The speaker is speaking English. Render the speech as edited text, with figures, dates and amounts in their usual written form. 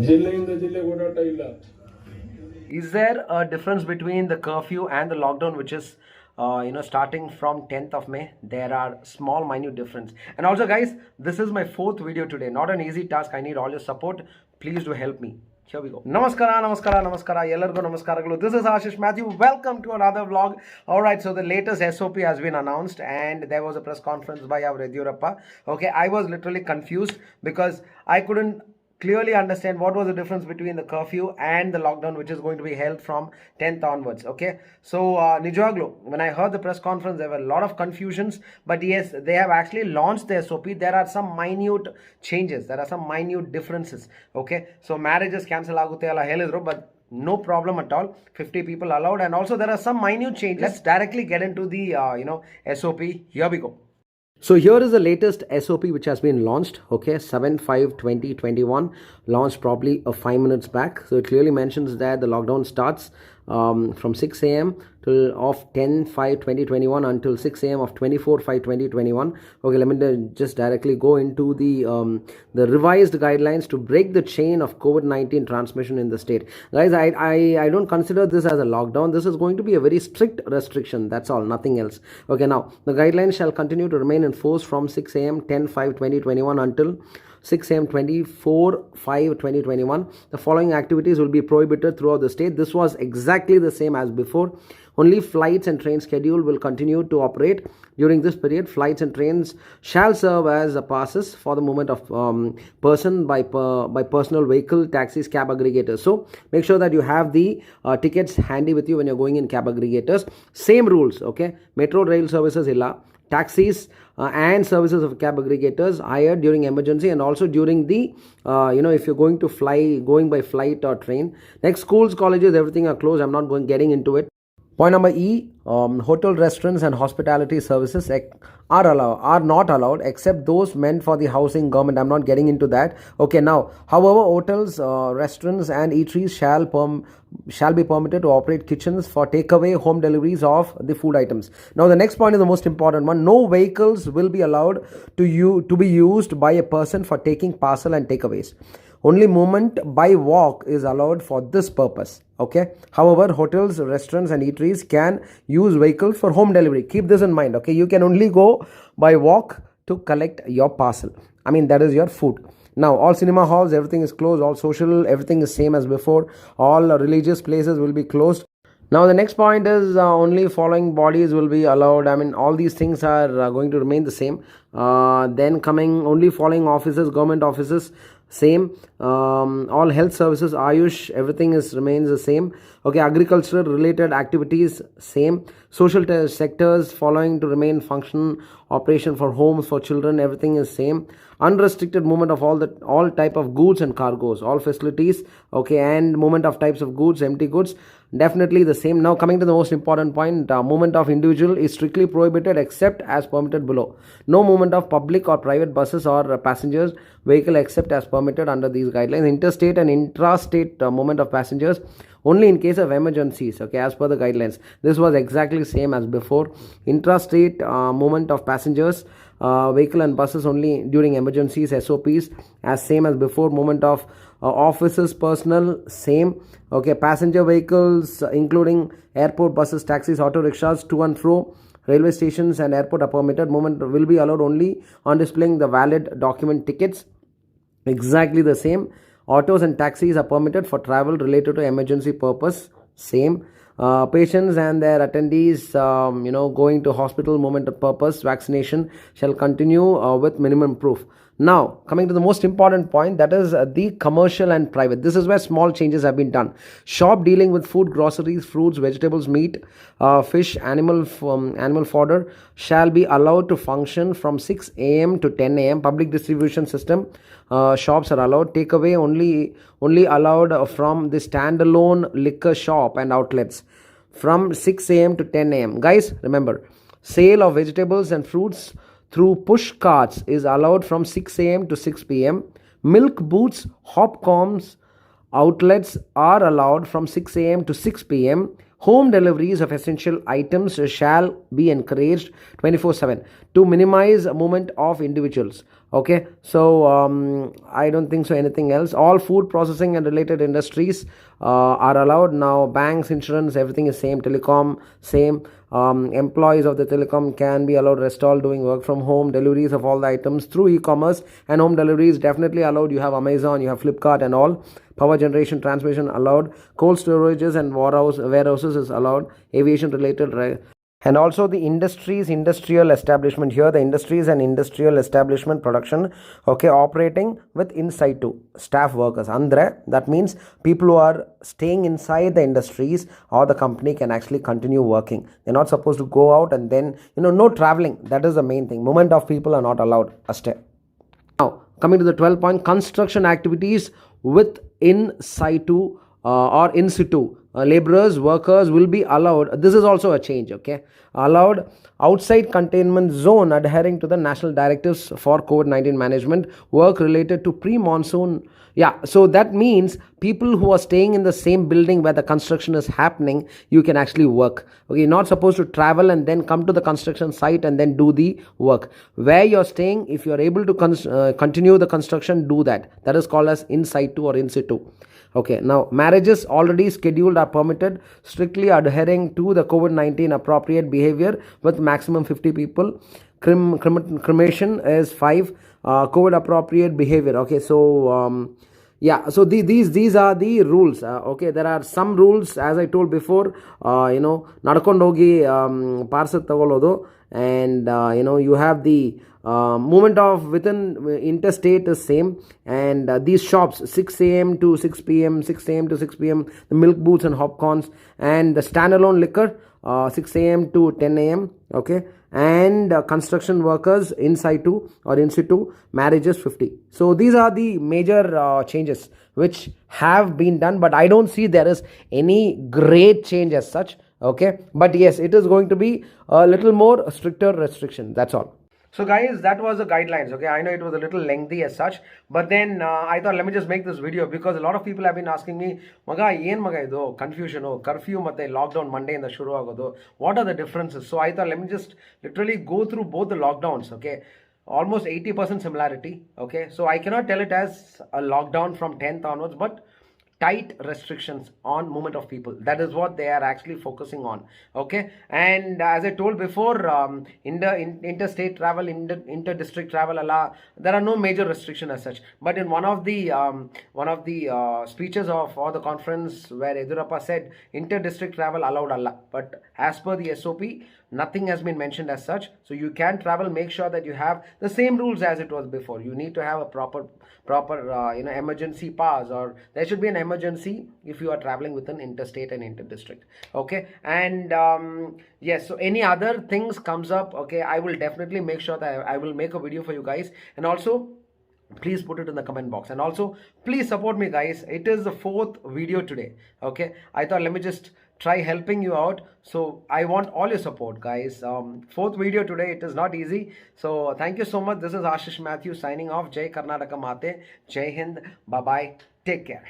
ಜಿಲ್ಲೆಯಿಂದ ಜಿಲ್ಲೆಗೆ ಓಡಾಟ ಇಲ್ಲ. Is there a difference between the curfew and the lockdown, which is starting from 10th of May? There are small minute difference. And also guys, this is my fourth video today, not an easy task. I need all your support. Please do help me. Here we go. Namaskara ellargu namaskaralu. This is Ashish Matthew. Welcome to another vlog. All right, so the latest SOP has been announced and there was a press conference by our Yediyurappa. Okay, I was literally confused because I couldn't clearly understand what was the difference between the curfew and the lockdown, which is going to be held from 10th onwards. Okay, so nijaglo, when I heard the press conference, there were a lot of confusions, but yes, they have actually launched the SOP. There are some minute changes, there are some minute differences. Okay, so marriages cancel agute alla helidru, but no problem at all, 50 people allowed. And also there are some minute changes. Let's directly get into the SOP. Here we go. So here is the latest SOP which has been launched. Okay, 7/5/2021, launched probably 5 minutes back. So it clearly mentions that the lockdown starts from 6 a.m. till of 10/5/2021 until 6 a.m. of 24/5/2021. Okay, let me just directly go into the revised guidelines to break the chain of COVID-19 transmission in the state. Guys, I don't consider this as a lockdown. This is going to be a very strict restriction. That's all, nothing else. Okay, now the guidelines shall continue to remain in force from 6 a.m. 10/5/2021 until 6 a.m. 24/5/2021. The following activities will be prohibited throughout the state. This was exactly the same as before. Only flights and train schedule will continue to operate during this period. Flights and trains shall serve as passes for the movement of person by personal vehicle, taxis, cab aggregators. So make sure that you have the tickets handy with you when you're going in cab aggregators. Same rules. Okay, metro rail services illa. Taxis and services of cab aggregators hired during emergency and also during the if you're going by flight or train. Next, schools, colleges, everything are closed. I'm not getting into it. Point number E, hotel, restaurants and hospitality services are not allowed except those meant for the housing government. I'm not getting into that. Okay, now, however, hotels, restaurants and eateries shall be permitted to operate kitchens for takeaway home deliveries of the food items. Now, the next point is the most important one. No vehicles will be allowed to be used by a person for taking parcel and takeaways. Only movement by walk is allowed for this purpose. Okay, however, hotels, restaurants and eateries can use vehicles for home delivery. Keep this in mind. Okay, you can only go by walk to collect your parcel. I mean, that is your food. Now, all cinema halls, everything is closed. All social, everything is same as before. All religious places will be closed. Now, the next point is only following bodies will be allowed. I mean, all these things are going to remain the same. Then coming, only following offices, government offices, same. All health services, Ayush, everything remains the same. Okay, agricultural related activities, same. Social sectors following to remain function. Operation for homes for children, everything is same. Unrestricted movement of all type of goods and cargoes, all facilities. Okay, and movement of types of goods, empty goods, definitely the same. Now, coming to the most important point, movement of individual is strictly prohibited except as permitted below. No movement of public or private buses or passengers vehicle except as permitted under these guidelines. Interstate and intrastate movement of passengers only in case of emergencies. Okay, as per the guidelines, this was exactly same as before. Intrastate movement of passengers, vehicle and buses only during emergencies. SOPs as same as before. Movement of offices, personnel, same. Okay, passenger vehicles including airport buses, taxis, auto rickshaws to and fro railway stations and airport are permitted. Movement will be allowed only on displaying the valid document tickets. Exactly the same. Autos and taxis are permitted for travel related to emergency purpose, same. Patients and their attendees going to hospital movement of purpose, vaccination shall continue with minimum proof. Now, coming to the most important point, that is the commercial and private. This is where small changes have been done. Shop dealing with food, groceries, fruits, vegetables, meat, fish, animal fodder shall be allowed to function from 6 a.m. to 10 a.m. Public distribution system shops are allowed. Takeaway only allowed from the standalone liquor shop and outlets from 6 a.m. to 10 a.m. Guys, remember, sale of vegetables and fruits through push carts is allowed from 6 a.m. to 6 p.m. Milk booths, hopcoms outlets are allowed from 6 a.m. to 6 p.m. Home deliveries of essential items shall be encouraged 24/7 to minimize movement of individuals. Okay, so I don't think so anything else. All food processing and related industries are allowed now. Banks, insurance, everything is same. Telecom, same. Employees of the telecom can be allowed rest all doing work from home. Deliveries of all the items through e-commerce and home delivery is definitely allowed. You have Amazon, you have Flipkart and all. Power generation, transmission allowed. Cold storages and warehouses is allowed. Aviation related, and also the industries, industrial establishment. Here the industries and industrial establishment production, okay, operating with in situ staff workers andre, that means people who are staying inside the industries or the company can actually continue working. They're not supposed to go out, and then no traveling. That is the main thing. Movement of people are not allowed. Aste. Now, coming to the 12 point, construction activities with in situ or in situ laborers, workers will be allowed. This is also a change, okay? Allowed outside containment zone adhering to the national directives for COVID-19 management, work related to pre-monsoon. Yeah, so that means people who are staying in the same building where the construction is happening, you can actually work. Okay, you're not supposed to travel and then come to the construction site and then do the work. Where you're staying, if you're able to continue the construction, do that. That is called as in situ or in situ. Okay, now marriages already scheduled are permitted, strictly adhering to the COVID-19 appropriate behavior with maximum 50 people. Cremation is 5. COVID appropriate behavior. Okay, so yeah, so these are the rules. Okay, there are some rules as I told before. Nadakondu hogi parcel tagolodu, and you have the movement of within interstate is same, and these shops 6 a.m. to 6 p.m., 6 a.m. to 6 p.m., the milk booths and hopcorns, and the standalone liquor 6 a.m. to 10 a.m. okay, and construction workers in situ or in situ, marriages 50. So these are the major changes which have been done, but I don't see there is any great change as such. Okay, but yes, it is going to be a little more stricter restriction. That's all. So guys, that was the guidelines. Okay, I know it was a little lengthy as such, but then I thought let me just make this video because a lot of people have been asking me, maga idu confusion curfew ಮತ್ತೆ lockdown Monday ಇಂದ ಶುರು ಆಗೋದು, what are the differences? So I thought let me just literally go through both the lockdowns. Okay, almost 80% similarity. Okay, so I cannot tell it as a lockdown from 10th onwards, but tight restrictions on movement of people. That is what they are actually focusing on. Okay, and as I told before, interstate travel, inter-district travel, there are no major restriction as such. But in one of the speeches of or the conference where Yediyurappa said inter-district travel allowed alla, but as per the SOP, nothing has been mentioned as such. So you can travel, make sure that you have the same rules as it was before. You need to have a proper emergency pass, or there should be an emergency if you are traveling within interstate and inter-district. Okay, and yes, so any other things comes up, okay, I will definitely make sure that I will make a video for you guys, and also please put it in the comment box, and also please support me guys. It is the 4th video today. Okay, I thought let me just try helping you out, so I want all your support guys. 4th video today, it is not easy, so thank you so much. This is Ashish Matthew signing off. Jai Karnataka Mate, Jai Hind, bye bye, take care.